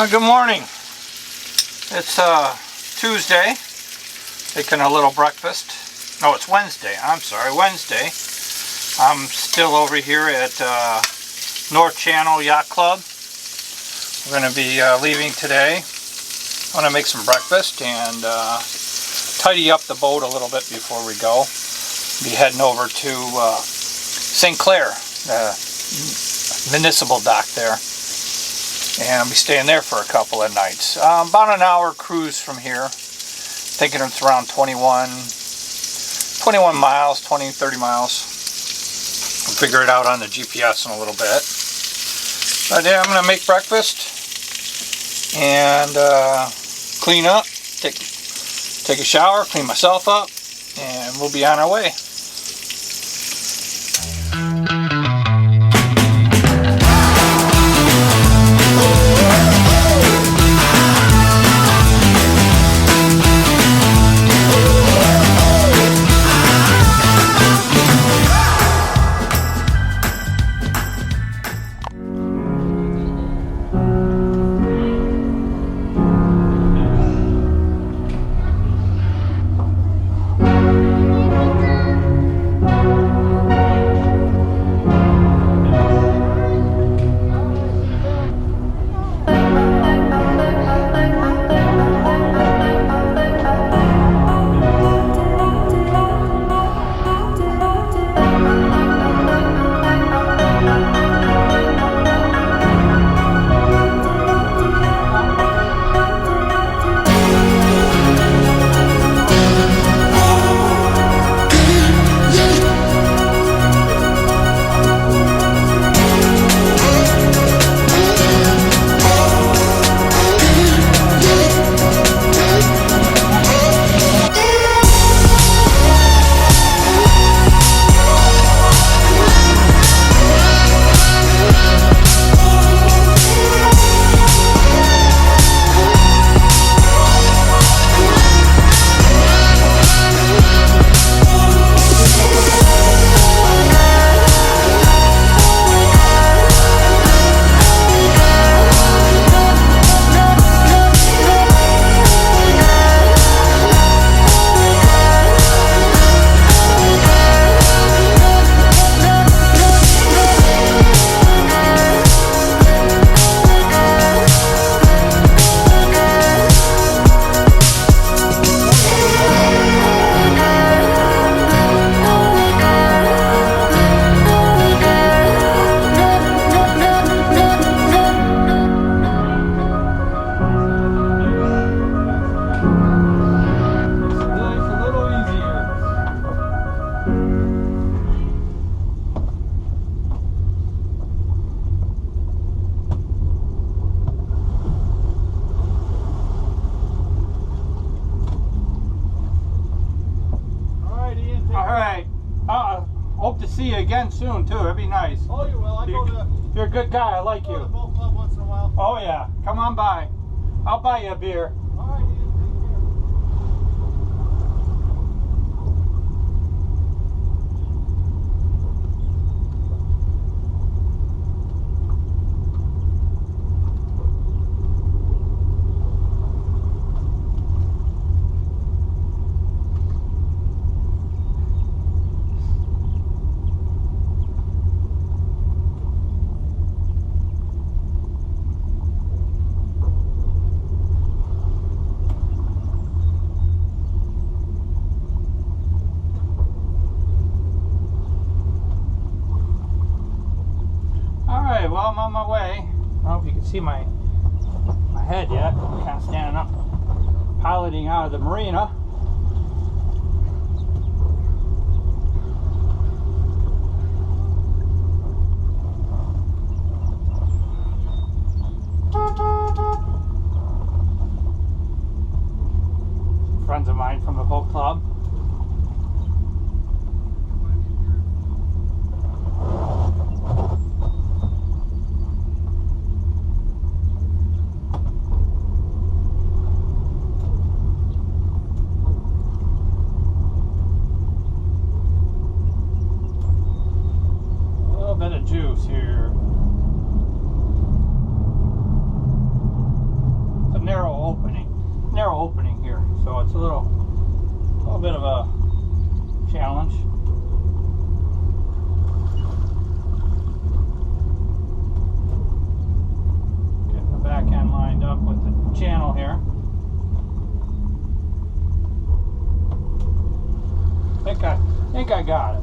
Good morning. It's Tuesday. Taking a little breakfast. No, it's Wednesday. I'm sorry, Wednesday. I'm still over here at North Channel Yacht Club. We're going to be leaving today. I want to make some breakfast and tidy up the boat a little bit before we go. Be heading over to Sinclair, the municipal dock there. And I'll be staying there for a couple of nights. About an hour cruise from here. Thinking it's around 21 miles, 20, 30 miles. I'll figure it out on the GPS in a little bit. But yeah, I'm going to make breakfast and clean up, take a shower, clean myself up, and we'll be on our way. Hope to see you again soon too. It'd be nice. Oh, you will. You're a good guy. I like you. Go to the boat club once in a while. Oh yeah. Come on by. I'll buy you a beer. All right, Ian. Alright, well, I'm on my way. I don't know if you can see my head yet. I'm kind of standing up, piloting out of the marina. Friends of mine from the boat club. juice here. so it's a little bit of a challenge. Getting the back end lined up with the channel here. I think I got it.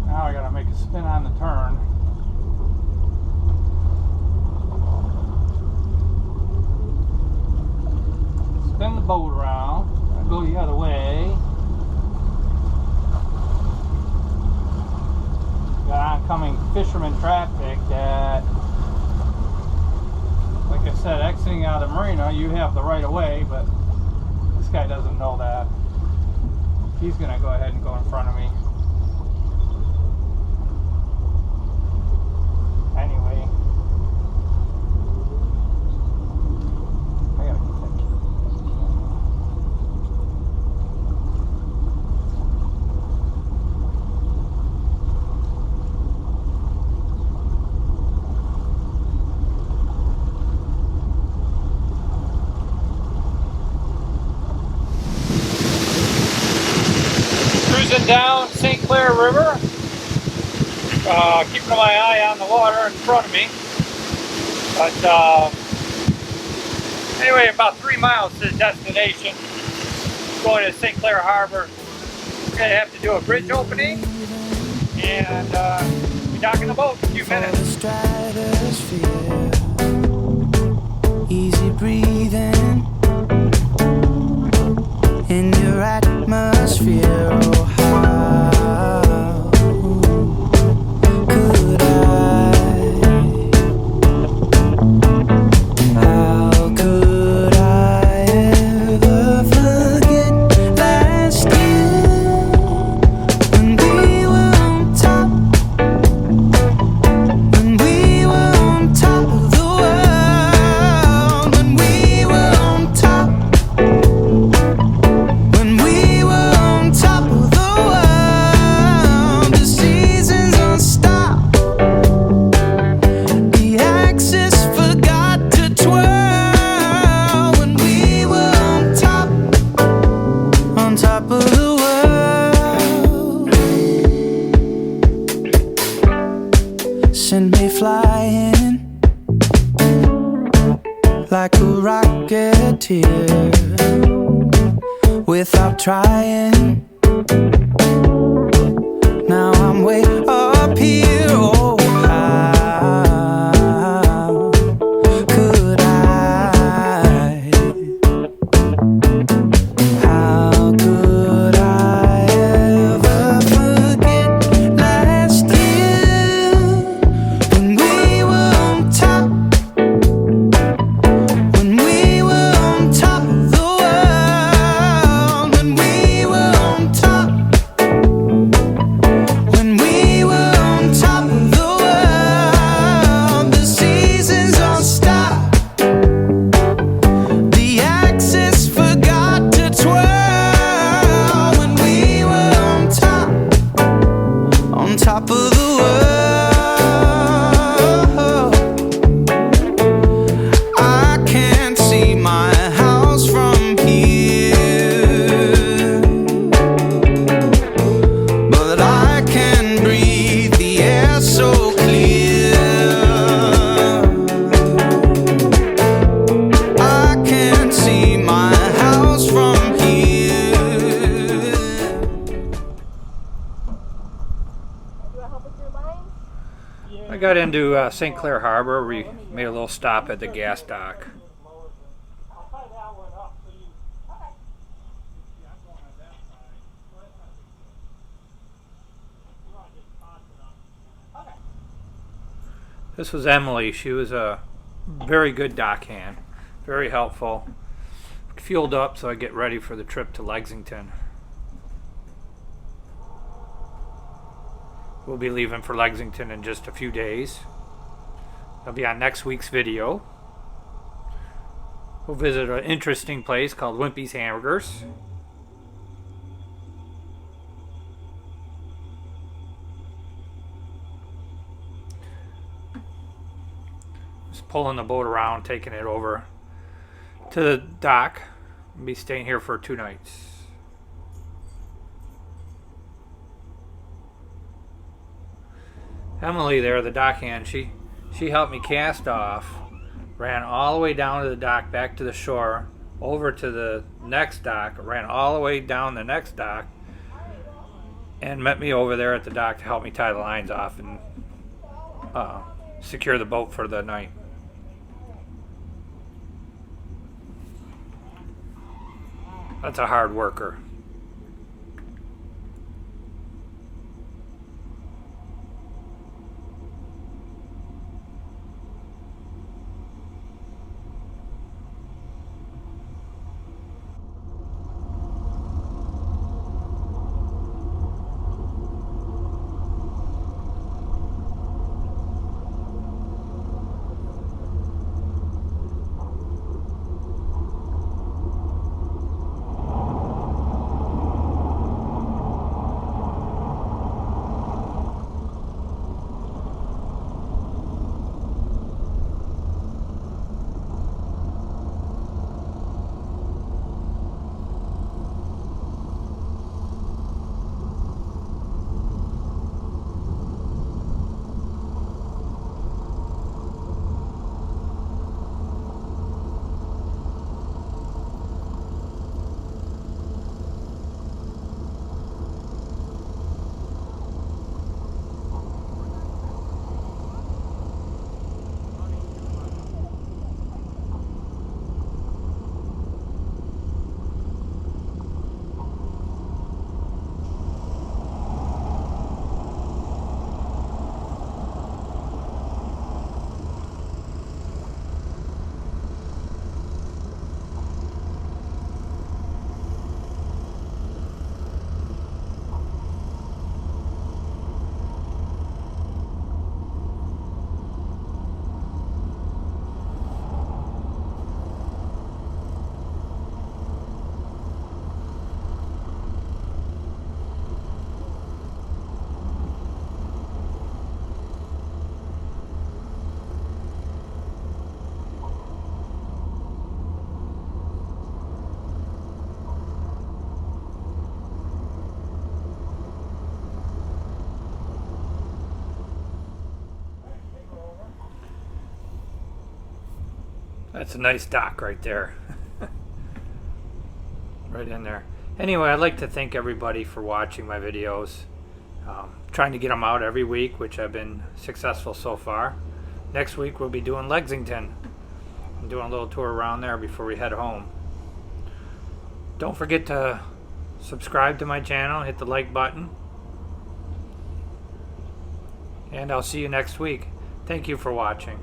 Now I gotta make a spin on the turn. Spin the boat around. I go the other way. Got oncoming fisherman traffic that, like I said, exiting out of the marina, you have the right of way, but this guy doesn't know that. He's gonna go ahead and go in front of me. Anyway. I gotta get that key. Cruising down Sinclair River, keeping my eye on the water in front of me. But anyway, about 3 miles to the destination, going to Sinclair Harbor. We're going to have to do a bridge opening and be docking the boat in a few minutes. Easy breathing in your atmosphere. Oh, how could I? How could I ever forget last year when we were on top? When we were on top of the world. When we were on top. When we were on top of the world, the seasons don't stop. The axis forgot to twirl. When we were on top of the world. Send me flying like a rocketeer without trying. Now I'm way up here. Oh, how could I? How could I ever forget last year when we were on top? When we were on top of the world. When we were on top. When we were on top of the world. The seasons don't stop. The axis forgot to twirl. When we were on top of the world. I can't see my house from here, but I can breathe the air so clear. I can't see my house from here. I got into Sinclair Harbor. We made a little stop at the gas dock. This was Emily. She was a very good dockhand, very helpful. Fueled up so I get ready for the trip to Lexington. We'll be leaving for Lexington in just a few days. That'll be on next week's video. We'll visit an interesting place called Wimpy's Hamburgers. Just pulling the boat around, taking it over to the dock. I'll be staying here for 2 nights. Emily there, the dockhand, she helped me cast off, ran all the way down to the dock, back to the shore, over to the next dock, ran all the way down the next dock, and met me over there at the dock to help me tie the lines off and secure the boat for the night. That's a hard worker. That's a nice dock right there. Right in there. Anyway, I'd like to thank everybody for watching my videos. Trying to get them out every week, which I've been successful so far. Next week we'll be doing Lexington. I'm doing a little tour around there before we head home. Don't forget to subscribe to my channel, hit the like button. And I'll see you next week. Thank you for watching.